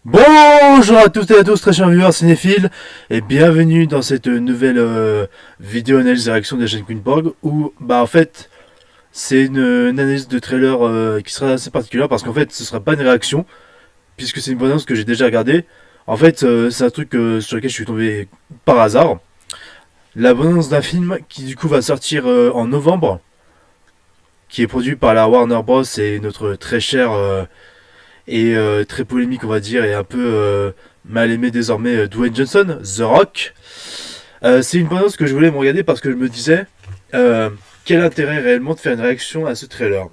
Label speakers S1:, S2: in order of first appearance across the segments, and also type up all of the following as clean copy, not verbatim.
S1: Bonjour à toutes et à tous, très chers viewers cinéphiles, et bienvenue dans cette nouvelle vidéo analyse et réaction de la chaîne Queenborg, où, en fait, c'est une analyse de trailer qui sera assez particulière, parce qu'en fait, ce sera pas une réaction, puisque c'est une bande-annonce que j'ai déjà regardée. En fait, c'est un truc sur lequel je suis tombé par hasard. La bande-annonce d'un film qui, du coup, va sortir en novembre, qui est produit par la Warner Bros. Et notre très cher très polémique, on va dire, et un peu mal aimé désormais, Dwayne Johnson, The Rock. C'est une bande-annonce que je voulais me regarder parce que je me disais quel intérêt réellement de faire une réaction à ce trailer.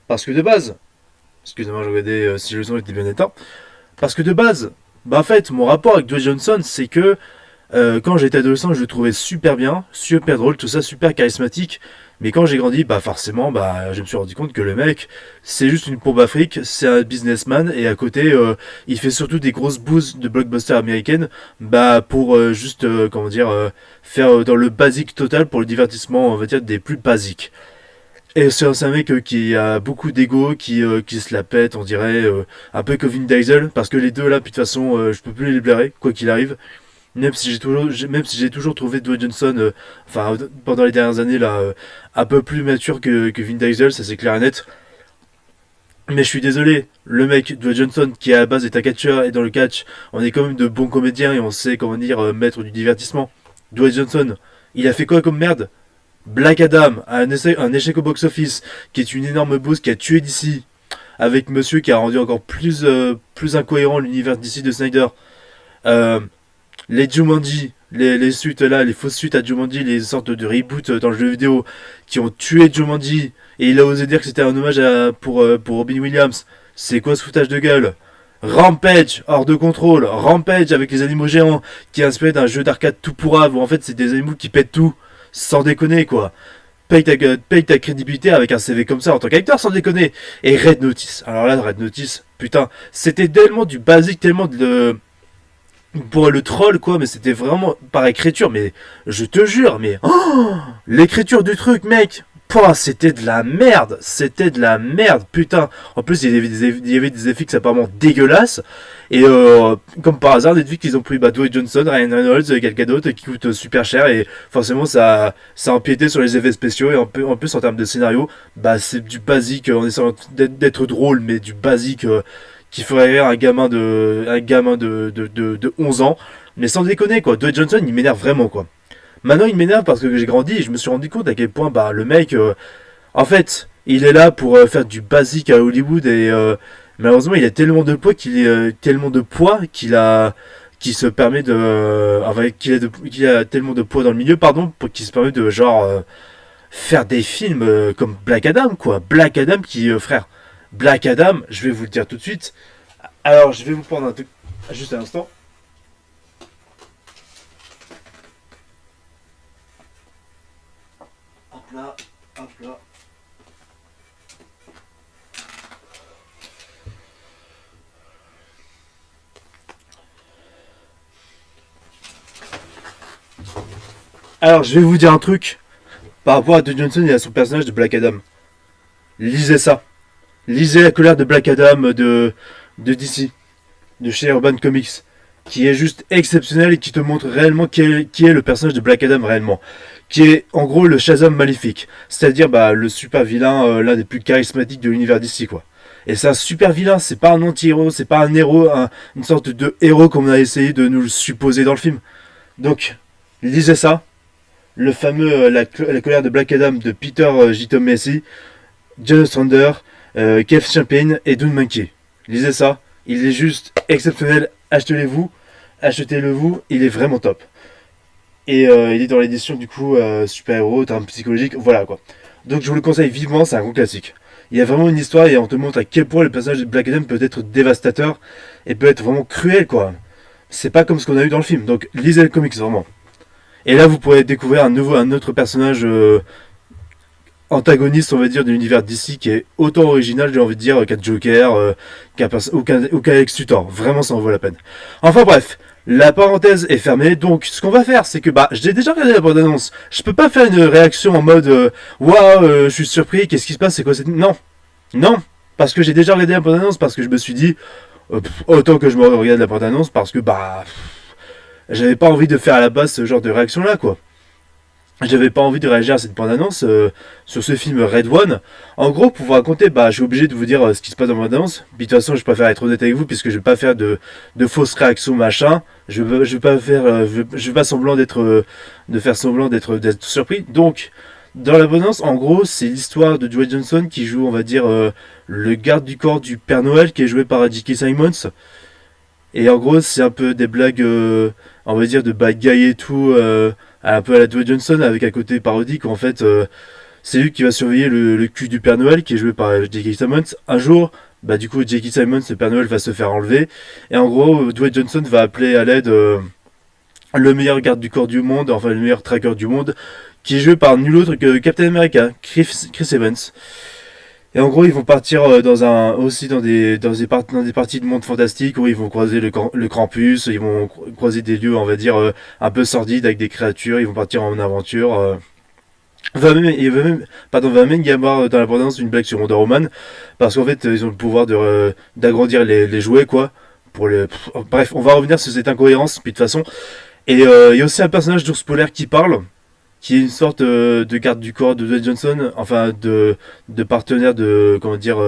S1: Parce que de base, excusez-moi, je regardais si le son était bien éteint. Parce que de base, en fait, mon rapport avec Dwayne Johnson, c'est que quand j'étais adolescent, je le trouvais super bien, super drôle, tout ça, super charismatique. Mais quand j'ai grandi, forcément, je me suis rendu compte que le mec, c'est juste une pompe à fric, c'est un businessman, et à côté, il fait surtout des grosses bouses de blockbusters américaines, pour juste, faire dans le basique total pour le divertissement, on va dire, des plus basiques. Et c'est un mec qui a beaucoup d'ego, qui se la pète, on dirait, un peu comme Vin Diesel, parce que les deux là, puis de toute façon, je peux plus les blairer, quoi qu'il arrive. Même si j'ai toujours trouvé Dwayne Johnson, pendant les dernières années là, un peu plus mature que Vin Diesel, ça c'est clair et net. Mais je suis désolé, le mec Dwayne Johnson qui à la base est un catcheur et dans le catch, on est quand même de bons comédiens et on sait comment dire mettre du divertissement. Dwayne Johnson, il a fait quoi comme merde? Black Adam, un échec au box-office, qui est une énorme bouse qui a tué DC, avec monsieur qui a rendu encore plus incohérent l'univers DC de Snyder. Euh, les Jumanji, les suites là, les fausses suites à Jumanji, les sortes de reboot dans le jeu vidéo qui ont tué Jumanji, et il a osé dire que c'était un hommage pour Robin Williams. C'est quoi ce foutage de gueule? Rampage, hors de contrôle, Rampage avec les animaux géants, qui est inspiré d'un jeu d'arcade tout pourrave, où en fait c'est des animaux qui pètent tout, sans déconner quoi. Paye ta crédibilité avec un CV comme ça en tant qu'acteur, sans déconner. Et Red Notice, alors là Red Notice, putain, c'était tellement du basique, tellement pour le troll quoi, mais c'était vraiment par écriture, mais je te jure, mais l'écriture du truc mec, pouah, c'était de la merde, putain. En plus il y avait des effets apparemment dégueulasses, et comme par hasard Netflix ils ont pris Dwayne Johnson, Ryan Reynolds, quelqu'un d'autre qui coûte super cher, et forcément ça a empiété sur les effets spéciaux, et en plus en termes de scénario, c'est du basique, en essayant d'être drôle, mais du basique qui ferait rire un gamin de 11 ans. Mais sans déconner, quoi. Dwayne Johnson, il m'énerve vraiment, quoi. Maintenant, il m'énerve parce que j'ai grandi et je me suis rendu compte à quel point, le mec, en fait, il est là pour faire du basique à Hollywood, et malheureusement, il a tellement de poids qui se permet de, qu'il a tellement de poids dans le milieu, pardon, qui se permet de, faire des films comme Black Adam, quoi. Black Adam frère, Black Adam, je vais vous le dire tout de suite. Alors, je vais vous prendre un truc, juste un instant. Hop là, hop là. Alors, je vais vous dire un truc par rapport à Dwayne Johnson et à son personnage de Black Adam. Lisez ça. Lisez la colère de Black Adam de DC, de chez Urban Comics, qui est juste exceptionnel et qui te montre réellement qui est le personnage de Black Adam réellement. Qui est en gros le Shazam maléfique. C'est-à-dire le super vilain, l'un des plus charismatiques de l'univers DC quoi. Et c'est un super vilain, c'est pas un anti-héros, c'est pas un héros, une sorte de héros comme on a essayé de nous le supposer dans le film. Donc, lisez ça. Le fameux la colère de Black Adam de Peter J. Tomasi, John Ostrander, Kev Champagne et Dune Monkey. Lisez ça, il est juste exceptionnel, achetez-le vous, il est vraiment top. Et il est dans l'édition du coup super-héros, terme psychologique, voilà quoi. Donc je vous le conseille vivement, c'est un gros classique. Il y a vraiment une histoire et on te montre à quel point le personnage de Black Adam peut être dévastateur et peut être vraiment cruel quoi. C'est pas comme ce qu'on a eu dans le film, donc lisez le comics vraiment. Et là vous pourrez découvrir un autre personnage antagoniste, on va dire, de l'univers DC qui est autant original, j'ai envie de dire, qu'un Joker, ou qu'un Lex Luthor. Vraiment, ça en vaut la peine. Enfin bref, la parenthèse est fermée, donc ce qu'on va faire, c'est que j'ai déjà regardé la bande-annonce. Je peux pas faire une réaction en mode waouh, je suis surpris, qu'est-ce qui se passe, c'est quoi cette... Non, non, parce que j'ai déjà regardé la bande-annonce, parce que je me suis dit autant que je me regarde la bande-annonce parce que bah j'avais pas envie de faire à la base ce genre de réaction là quoi. J'avais pas envie de réagir à cette bande-annonce sur ce film Red One. En gros, pour vous raconter, bah, je suis obligé de vous dire ce qui se passe dans la bande-annonce. Puis de toute façon, je préfère être honnête avec vous puisque je vais pas faire de fausses réactions machin. Je vais pas faire, je vais pas semblant de faire semblant d'être surpris. Donc, dans la bande-annonce, en gros, c'est l'histoire de Dwayne Johnson qui joue, on va dire, le garde du corps du Père Noël qui est joué par J.K. Simmons. Et en gros, c'est un peu des blagues, on va dire, de bad guy et tout, un peu à la Dwayne Johnson, avec un côté parodique. En fait, c'est lui qui va surveiller le cul du Père Noël, qui est joué par J.K. Simmons. Un jour, bah du coup, J.K. Simmons, le Père Noël, va se faire enlever. Et en gros, Dwayne Johnson va appeler à l'aide le meilleur garde du corps du monde, enfin le meilleur tracker du monde, qui est joué par nul autre que Captain America, Chris Evans. Et en gros, ils vont partir aussi dans des parties de monde fantastique où ils vont croiser le campus, ils vont croiser des lieux, on va dire, un peu sordides avec des créatures, ils vont partir en aventure. Va même y avoir dans la bande-annonce une blague sur Wonder Woman, parce qu'en fait, ils ont le pouvoir d'agrandir les jouets, quoi. Bref, on va revenir sur cette incohérence, puis de toute façon. Et il y a aussi un personnage d'ours polaire qui parle, qui est une sorte de garde du corps de Dwayne Johnson, enfin de partenaire de, comment dire,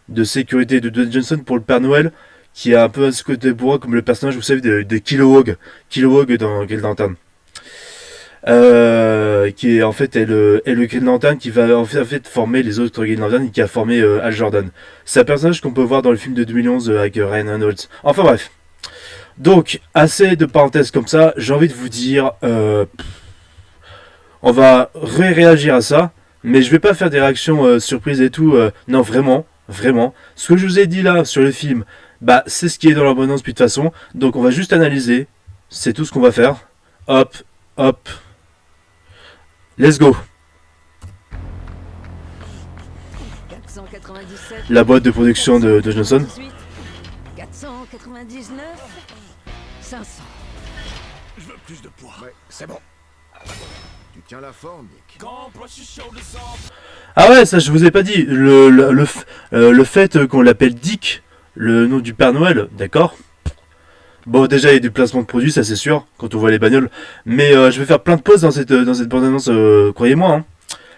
S1: de sécurité de Dwayne Johnson pour le Père Noël, qui a un peu ce côté bourrin comme le personnage, vous savez, de Kilowog dans Green Lantern. Qui est en fait est le Green Lantern qui va en fait former les autres Green Lantern et qui a formé Hal Jordan. C'est un personnage qu'on peut voir dans le film de 2011 avec Ryan Reynolds. Enfin bref. Donc, assez de parenthèses comme ça, j'ai envie de vous dire... on va réagir à ça, mais je vais pas faire des réactions surprises et tout. Non, vraiment. Ce que je vous ai dit là sur le film, bah c'est ce qui est dans l'abondance de toute façon. Donc on va juste analyser. C'est tout ce qu'on va faire. Hop. Let's go.
S2: 497,
S1: La boîte de production de Johnson.
S2: 499, 500.
S3: Je veux plus de poids.
S4: Ouais, c'est bon. Tu tiens la forme, Nick.
S1: Ah ouais, ça je vous ai pas dit. Le fait qu'on l'appelle Dick, le nom du Père Noël, d'accord. Bon, déjà il y a du placement de produits, ça c'est sûr, quand on voit les bagnoles. Mais je vais faire plein de pauses dans cette bande-annonce, croyez-moi. Hein.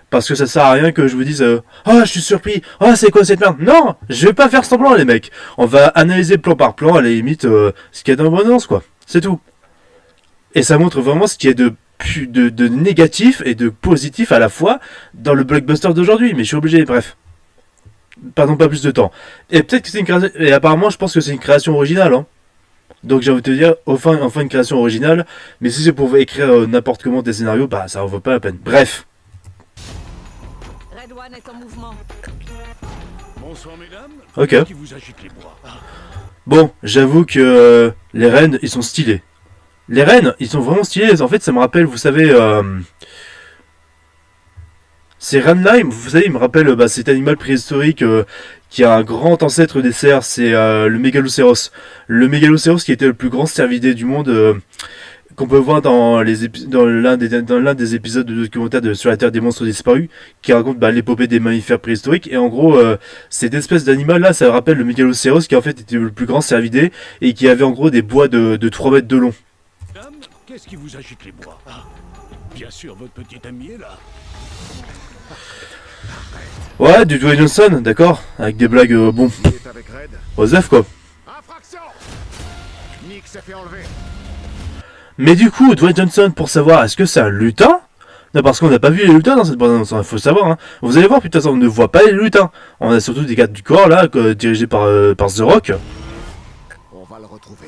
S1: Parce que ça sert à rien que je vous dise oh, je suis surpris, oh, c'est quoi cette merde. Non, je vais pas faire semblant, les mecs. On va analyser plan par plan, à la limite, ce qu'il y a dans la bande-annonce, quoi. C'est tout. Et ça montre vraiment ce qu'il y a de négatif et de positif à la fois dans le blockbuster d'aujourd'hui. Mais je suis obligé, bref. Pardon, pas plus de temps. Et peut-être que c'est une création... Et apparemment, je pense que c'est une création originale, hein. Donc j'ai envie de te dire, enfin une création originale, mais si c'est pour écrire n'importe comment des scénarios, bah ça en vaut pas la peine. Bref.
S2: Red One est en mouvement.
S3: Bonsoir mesdames.
S1: Ok.
S3: Qui vous agite les bras.
S1: Bon, j'avoue que les rennes, ils sont stylés. Les rennes, ils sont vraiment stylés. En fait, ça me rappelle, vous savez... ces rennes-là, vous savez, ils me rappellent cet animal préhistorique qui a un grand ancêtre des cerfs, c'est le mégalocéros. Le mégalocéros qui était le plus grand cervidé du monde, qu'on peut voir dans l'un des épisodes de documentaire sur la Terre des monstres disparus, qui raconte l'épopée des mammifères préhistoriques. Et en gros, cette espèce d'animal-là, ça rappelle le mégalocéros qui en fait était le plus grand cervidé et qui avait en gros des bois de 3 mètres de long.
S3: Madame, qu'est-ce qui vous agite les bras? Bien sûr, votre petit ami est là.
S1: Ouais, du Dwayne Johnson, d'accord, avec des blagues, bon,
S4: Il est avec Red.
S1: osef quoi.
S4: Infraction. Nick s'est fait enlever.
S1: Mais du coup, Dwayne Johnson, pour savoir, est-ce que c'est un lutin? Non, parce qu'on n'a pas vu les lutins dans cette bande-annonce, il faut savoir. Hein. Vous allez voir, putain, on ne voit pas les lutins. On a surtout des gardes du corps, là, dirigés par The Rock.
S4: On va le retrouver.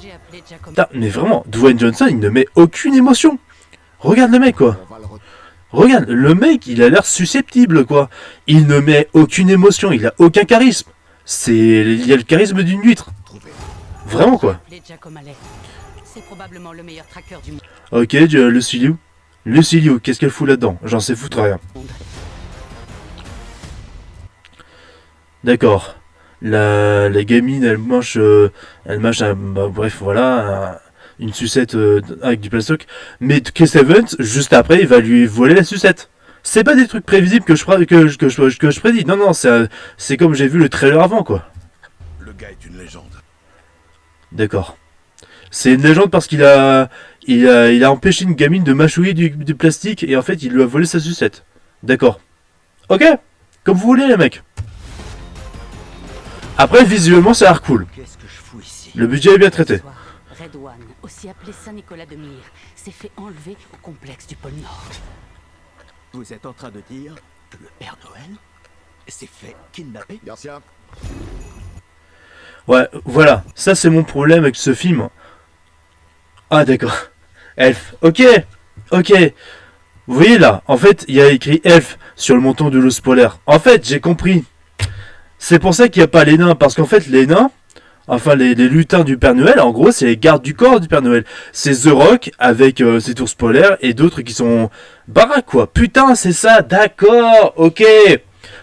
S2: J'ai appelé Giacomo.
S1: Putain, mais vraiment, Dwayne Johnson, il ne met aucune émotion. Regarde le mec, quoi.
S4: On va le retrouver.
S1: Regarde, le mec, il a l'air susceptible, quoi. Il ne met aucune émotion, il a aucun charisme. Il y a le charisme d'une huître. Vraiment, quoi.
S2: J'ai appelé Giacomo. C'est probablement le meilleur tracker du monde.
S1: Ok, Lucy Liu. Lucy Liu, qu'est-ce qu'elle fout là-dedans? J'en sais foutre rien. D'accord. La gamine, elle mange bref, voilà, une sucette avec du plastoc. Mais Chris Evans, juste après, il va lui voler la sucette. C'est pas des trucs prévisibles que je prédis. Non, c'est comme j'ai vu le trailer avant, quoi.
S3: Le gars est une légende.
S1: D'accord. C'est une légende parce il a empêché une gamine de mâchouiller du plastique et en fait il lui a volé sa sucette. D'accord. Ok. Comme vous voulez les mecs. Après visuellement ça a l'air cool.
S5: Qu'est-ce que je fous ici?
S1: Le budget est bien traité.
S2: Ce soir, Red One, aussi appelé Saint-Nicolas de Myre, s'est fait enlever au complexe du pôle Nord.
S5: Vous êtes en train de dire que le Père Noël s'est fait kidnapper?
S4: Garcia,
S1: Ouais, voilà. Ça c'est mon problème avec ce film. Ah d'accord. Elf. Ok. Ok. Vous voyez là, en fait, il y a écrit Elf sur le menton de l'ours polaire. En fait, j'ai compris. C'est pour ça qu'il n'y a pas les nains. Parce qu'en fait, les nains, enfin les lutins du Père Noël, en gros, c'est les gardes du corps du Père Noël. C'est The Rock avec cet ours polaire et d'autres qui sont baraques, quoi. Putain, c'est ça, d'accord, ok.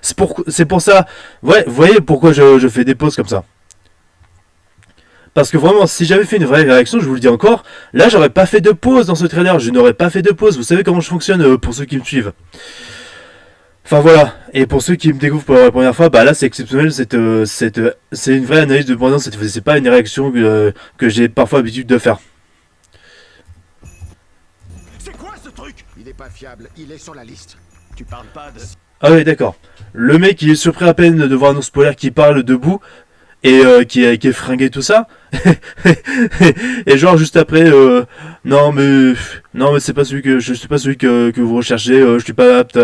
S1: C'est pour ça. Ouais, vous voyez pourquoi je fais des pauses comme ça. Parce que vraiment, si j'avais fait une vraie réaction, je vous le dis encore, là j'aurais pas fait de pause dans ce trailer, je n'aurais pas fait de pause. Vous savez comment je fonctionne pour ceux qui me suivent. Enfin voilà, et pour ceux qui me découvrent pour la première fois, bah là c'est exceptionnel, c'est une vraie analyse de bande-annonce, c'est pas une réaction que j'ai parfois l'habitude de faire.
S3: C'est quoi ce truc?
S4: il est pas fiable, il est sur la liste.
S5: Tu parles pas de...
S1: Ah oui d'accord, le mec il est surpris à peine de voir un ours polaire qui parle debout, et qui est fringué tout ça, et genre juste après non mais c'est pas celui que je suis pas celui que vous recherchez, je suis pas apte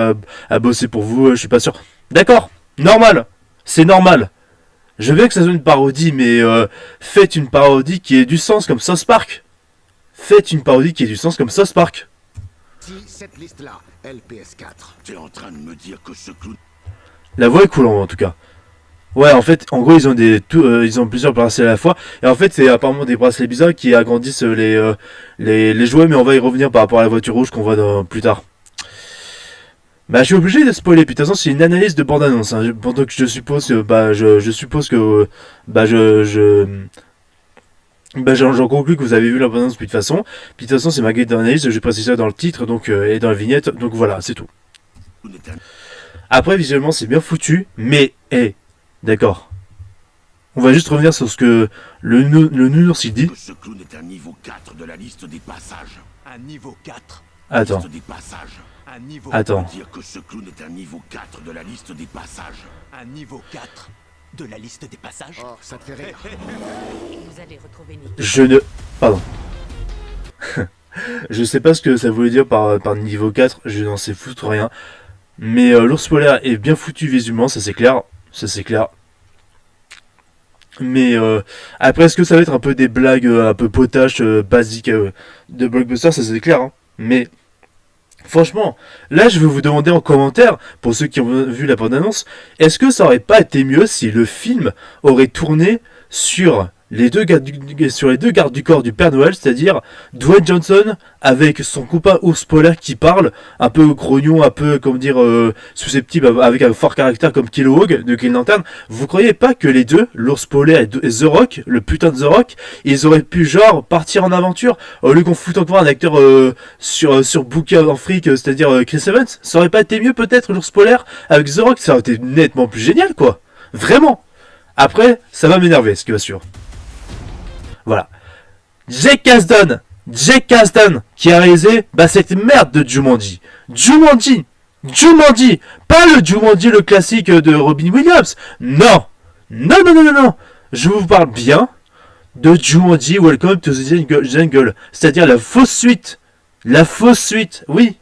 S1: à bosser pour vous, je suis pas sûr. D'accord, normal, c'est normal. Je veux bien que ça soit une parodie, mais faites une parodie qui ait du sens comme South Park. Faites une parodie qui ait du sens comme South Park.
S4: Si cette liste-là, LPS4.
S3: T'es en train de me dire que ce clown...
S1: La voix est cool en tout cas. Ouais, en fait, en gros, ils ont plusieurs bracelets à la fois. Et en fait, c'est apparemment des bracelets bizarres qui agrandissent les jouets, mais on va y revenir par rapport à la voiture rouge qu'on voit plus tard. Bah, je suis obligé de spoiler. Puis de toute façon, c'est une analyse de bande-annonce. Hein. Pendant que je suppose que, je suppose que, j'en conclus que vous avez vu la bande-annonce puis de toute façon. Puis de toute façon, c'est ma guide d'analyse. Je précise ça dans le titre, donc et dans la vignette. Donc voilà, c'est tout. Après, visuellement, c'est bien foutu, mais d'accord. On va juste revenir sur ce que le nounours il dit.
S3: Que ce clown est un niveau 4 de la liste des passages.
S5: Un niveau 4?
S1: Attends.
S3: Liste des passages.
S5: Un niveau...
S1: Attends.
S3: Dire que ce clown est un niveau 4 de la liste des passages.
S5: Un niveau 4 de la liste des passages?
S4: Oh, ça te fait rire.
S2: Vous allez retrouver Nick.
S1: Je ne... Pardon. Je sais pas ce que ça voulait dire par niveau 4, je n'en sais foutre rien. Mais l'ours polaire est bien foutu visuellement, ça c'est clair. Ça c'est clair. Mais après, est-ce que ça va être un peu des blagues un peu potaches, basiques de blockbuster, ça c'est clair. Hein. Mais franchement, là je vais vous demander en commentaire, pour ceux qui ont vu la bande-annonce, est-ce que ça aurait pas été mieux si le film aurait tourné sur les deux gardes du corps du Père Noël, c'est-à-dire Dwayne Johnson avec son copain ours polaire qui parle, un peu grognon, un peu, comment dire, susceptible, avec un fort caractère comme Kilowog de Green Lantern. Vous croyez pas que les deux, l'ours polaire et The Rock, le putain de The Rock, ils auraient pu genre partir en aventure au lieu qu'on foute encore un acteur sur bouquet en fric, c'est-à-dire Chris Evans? Ça aurait pas été mieux peut-être l'ours polaire avec The Rock? Ça aurait été nettement plus génial, quoi. Vraiment. Après, ça va m'énerver, ce qui va sûr. Voilà. Jake Kasdan, qui a réalisé cette merde de Jumanji. Jumanji, pas le Jumanji le classique de Robin Williams. Non. Je vous parle bien de Jumanji Welcome to the Jungle, c'est-à-dire la fausse suite, oui,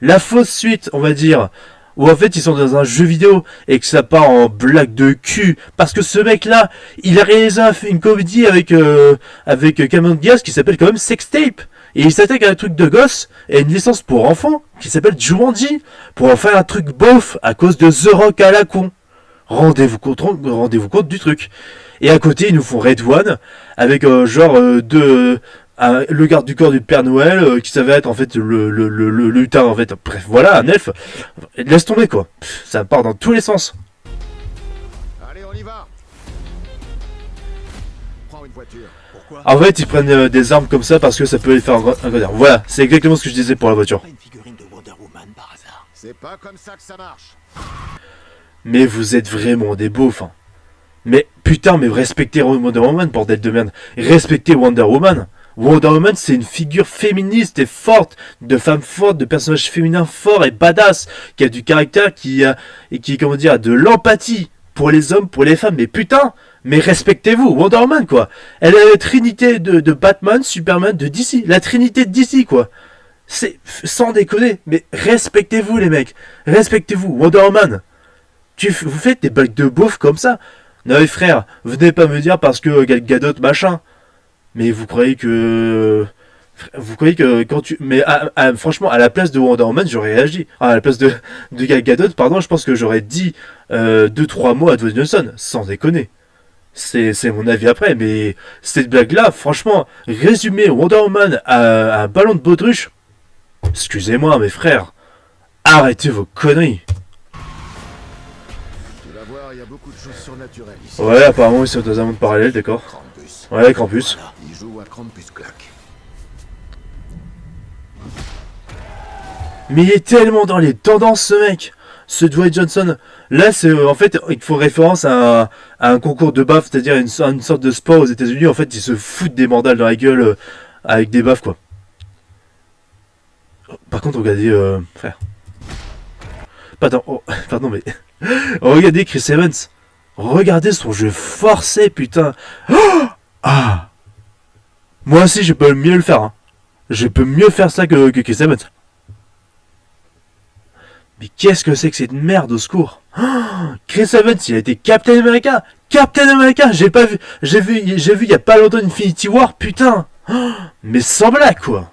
S1: la fausse suite, on va dire. Où en fait ils sont dans un jeu vidéo et que ça part en blague de cul. Parce que ce mec là, il a réalisé une comédie avec Cameron Diaz qui s'appelle quand même Sextape. Et il s'attaque à un truc de gosse et une licence pour enfants qui s'appelle Jumanji. Pour en faire un truc bof à cause de The Rock à la con. Rendez-vous compte du truc. Et à côté ils nous font Red One avec le garde du corps du Père Noël qui s'avère être en fait le lutin en fait. Bref, voilà, un elfe. Laisse tomber quoi. Ça part dans tous les sens.
S4: Allez, on y va. Prends une voiture.
S5: Pourquoi?
S1: En fait, ils prennent des armes comme ça parce que ça peut les faire un grenade. Voilà, c'est exactement ce que je disais pour la voiture.
S5: Pas une figurine de Wonder Woman par hasard?
S4: C'est pas comme ça que ça marche.
S1: Mais vous êtes vraiment des beaufs. Hein. Mais putain, mais respectez Wonder Woman, bordel de merde. Respectez Wonder Woman. Wonder Woman, c'est une figure féministe et forte, de femme forte, de personnage féminin fort et badass, qui a du caractère, et qui, comment dire, a de l'empathie pour les hommes, pour les femmes. Mais putain, mais respectez-vous, Wonder Woman, quoi. Elle est la trinité de Batman, Superman, de DC. La trinité de DC, quoi. C'est sans déconner, mais respectez-vous, les mecs. Respectez-vous, Wonder Woman. Vous faites des blagues de beauf comme ça. Non, mais frère, venez pas me dire parce que Gal Gadot, machin. Mais vous croyez que quand tu... Mais franchement, à la place de Wonder Woman, j'aurais réagi. À la place de Gal Gadot, pardon, je pense que j'aurais dit 2-3 mots à Dwayne Johnson, sans déconner. C'est mon avis après, mais cette blague-là, franchement, résumer Wonder Woman à un ballon de baudruche, excusez-moi, mes frères, arrêtez vos conneries.
S4: Tu vas voir, il y a beaucoup de choses surnaturelles ici.
S1: Ouais, apparemment, ils sont dans un monde parallèle, d'accord.
S4: Krampus.
S1: Ouais, Krampus.
S5: Voilà.
S4: Il joue à Krampus Clack.
S1: Mais il est tellement dans les tendances, ce mec. Ce Dwayne Johnson. Là, c'est en fait, il faut référence à un concours de baffes, c'est-à-dire une sorte de sport aux États-Unis. En fait, ils se foutent des mandales dans la gueule avec des baffes, quoi. Par contre, regardez, frère. Pardon, mais regardez Chris Evans. Regardez son jeu forcé, putain. Oh, ah. Moi aussi, je peux mieux le faire. Hein. Je peux mieux faire ça que Chris Evans. Mais qu'est-ce que c'est que cette merde, au secours? Oh, Chris Evans, il a été Captain America. Captain America, j'ai vu il y a pas longtemps Infinity War, putain. Oh, mais sans blague, quoi.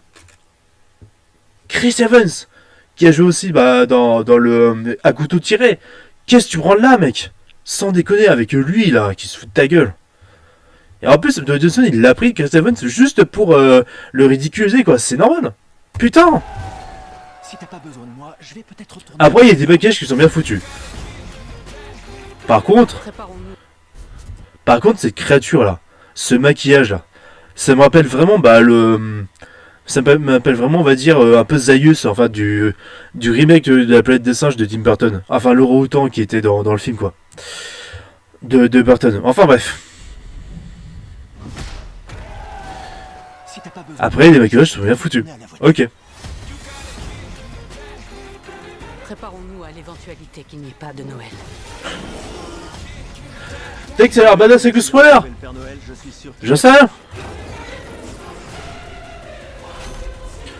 S1: Chris Evans, qui a joué aussi dans le à couteau tiré. Qu'est-ce que tu prends là, mec? Sans déconner, avec lui, là, qui se fout de ta gueule. Et en plus, Dwayne Johnson, il l'a pris, Chris Evans, juste pour le ridiculiser, quoi. C'est normal. Putain.
S5: Si t'as pas besoin de moi, je vais peut-être retourner.
S1: Après, il y a des maquillages qui sont bien foutus. Par contre, cette créature-là, ce maquillage-là, ça me rappelle vraiment, ça m'appelle vraiment, on va dire, un peu Zaius, enfin, du remake de la planète des singes de Tim Burton. Enfin, l'orang-outan qui était dans le film, quoi. De Burton. Enfin, bref.
S5: Si t'as pas besoin
S1: Après, les maquillages sont bien foutus. Ok.
S2: Préparons-nous à l'éventualité qu'il n'y ait pas de Noël.
S1: Dès que ça a l'air badass avec le spoiler.
S5: le Père Noël, je suis sûr.
S1: Je sais.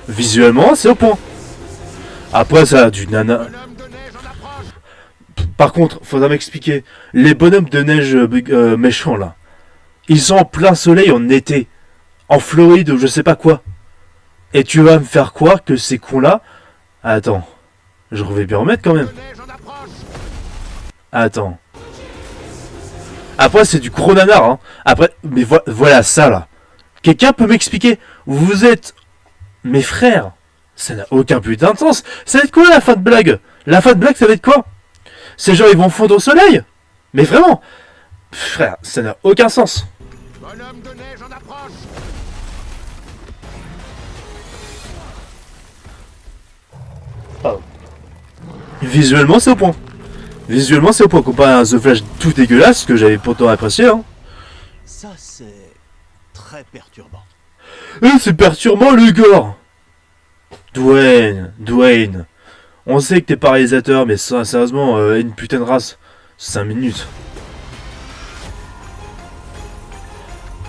S1: Visuellement, c'est au point. Après, ça a du nana.
S4: Bonhomme de neige en approche.
S1: Par contre, faudra m'expliquer. Les bonhommes de neige méchants, là. Ils sont en plein soleil en été. En Floride ou je sais pas quoi. Et tu vas me faire croire que ces cons-là... Attends. Je vais bien remettre quand même.
S4: De neige en approche.
S1: Attends. Après, c'est du gros nanar, hein. Après, mais voilà ça, là. Quelqu'un peut m'expliquer? Vous êtes... Mes frères, ça n'a aucun putain de sens. Ça va être quoi la fin de blague? La fin de blague, ça va être quoi? Ces gens, ils vont fondre au soleil? Mais vraiment, frère, ça n'a aucun sens.
S4: Bonhomme de neige en approche.
S1: Visuellement, c'est au point. Visuellement, c'est au point. Comparé à un The Flash tout dégueulasse, que j'avais pourtant apprécié, hein.
S5: Ça, c'est très perturbant.
S1: C'est perturbant, le gars. Dwayne. On sait que t'es pas réalisateur, mais sérieusement, une putain de race. 5 minutes.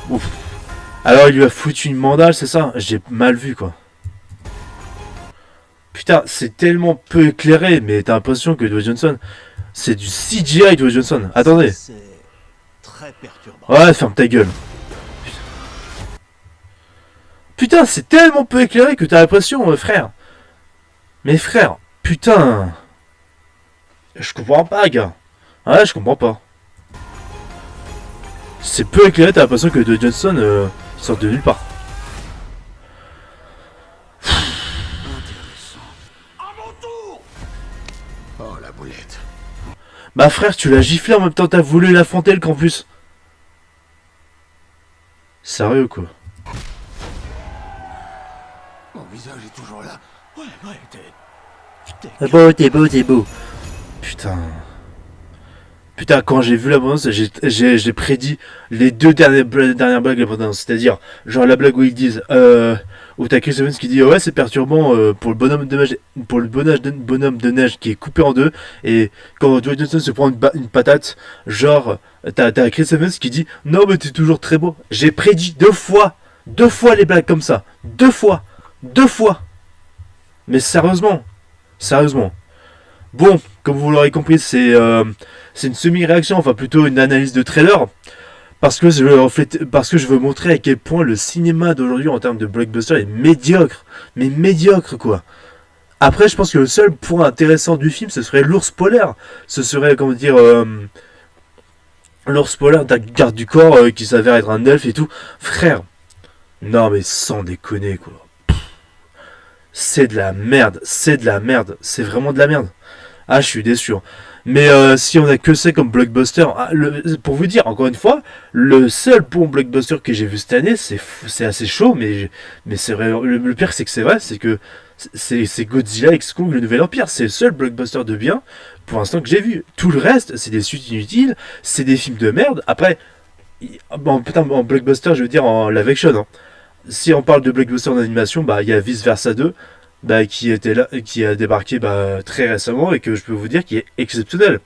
S1: Ouf. Alors il lui a foutu une mandale, c'est ça? J'ai mal vu, quoi. Putain, c'est tellement peu éclairé, mais t'as l'impression que Dwayne Johnson, c'est du CGI Dwayne Johnson. Attendez.
S5: Ça, c'est très perturbant.
S1: Ouais, ferme ta gueule. Putain, c'est tellement peu éclairé que t'as l'impression, frère. Mais frère, putain. Je comprends pas, gars. Ouais, je comprends pas. C'est peu éclairé, t'as l'impression que Dwayne Johnson sort de nulle part.
S4: Oh la boulette.
S1: Bah frère, tu l'as giflé en même temps t'as voulu l'affronter le campus. Sérieux, quoi.
S4: Mon visage est toujours là.
S5: Ouais, t'es...
S1: T'es beau. Putain. Putain, quand j'ai vu la bande-annonce, j'ai prédit les deux dernières blagues de la bande-annonce. C'est-à-dire, genre la blague où ils disent, où t'as Chris Evans qui dit ouais c'est perturbant pour le bonhomme de neige, bonhomme de neige qui est coupé en deux, et quand Dwayne Johnson se prend une patate, genre t'as Chris Evans qui dit non mais t'es toujours très beau. J'ai prédit deux fois les blagues comme ça, deux fois. Mais sérieusement. Bon, comme vous l'aurez compris, c'est une semi-réaction, enfin plutôt une analyse de trailer. Parce que je veux montrer à quel point le cinéma d'aujourd'hui en termes de blockbuster est médiocre. Mais médiocre quoi. Après je pense que le seul point intéressant du film ce serait l'ours polaire. Ce serait comment dire l'ours polaire d'un garde du corps qui s'avère être un elfe et tout. Frère. Non mais sans déconner quoi. C'est de la merde. C'est vraiment de la merde. Ah je suis déçu. Mais si on a que ça comme blockbuster, pour vous dire encore une fois, le seul bon blockbuster que j'ai vu cette année, c'est assez chaud, mais c'est vrai. Le pire c'est que c'est vrai, c'est que c'est Godzilla X Kong le Nouvel Empire, c'est le seul blockbuster de bien pour l'instant que j'ai vu. Tout le reste, c'est des suites inutiles, c'est des films de merde. Après, en blockbuster, je veux dire en live action. Hein. Si on parle de blockbuster en animation, bah il y a Vice Versa 2. Bah, qui était là, qui a débarqué très récemment et que je peux vous dire qui est exceptionnel.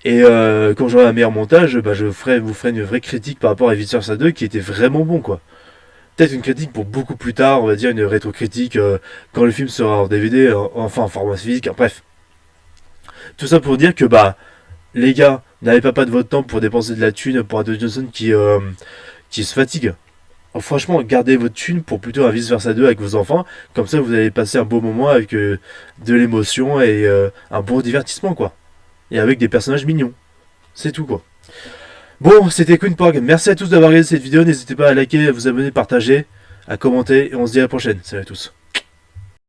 S1: Et quand j'aurai un meilleur montage, bah, vous ferai une vraie critique par rapport à Vice Versa 2 qui était vraiment bon quoi. Peut-être une critique pour beaucoup plus tard, on va dire une rétro-critique quand le film sera en DVD, enfin en format physique, bref. Tout ça pour dire que bah les gars, n'avez pas de votre temps pour dépenser de la thune pour un Dwayne Johnson qui se fatigue. Alors, franchement, gardez votre thune pour plutôt un Vice Versa 2 avec vos enfants. Comme ça, vous allez passer un beau moment avec de l'émotion et un bon divertissement, quoi. Et avec des personnages mignons. C'est tout, quoi. Bon, c'était QueenPog. Merci à tous d'avoir regardé cette vidéo. N'hésitez pas à liker, à vous abonner, partager, à commenter. Et on se dit à la prochaine. Salut à tous.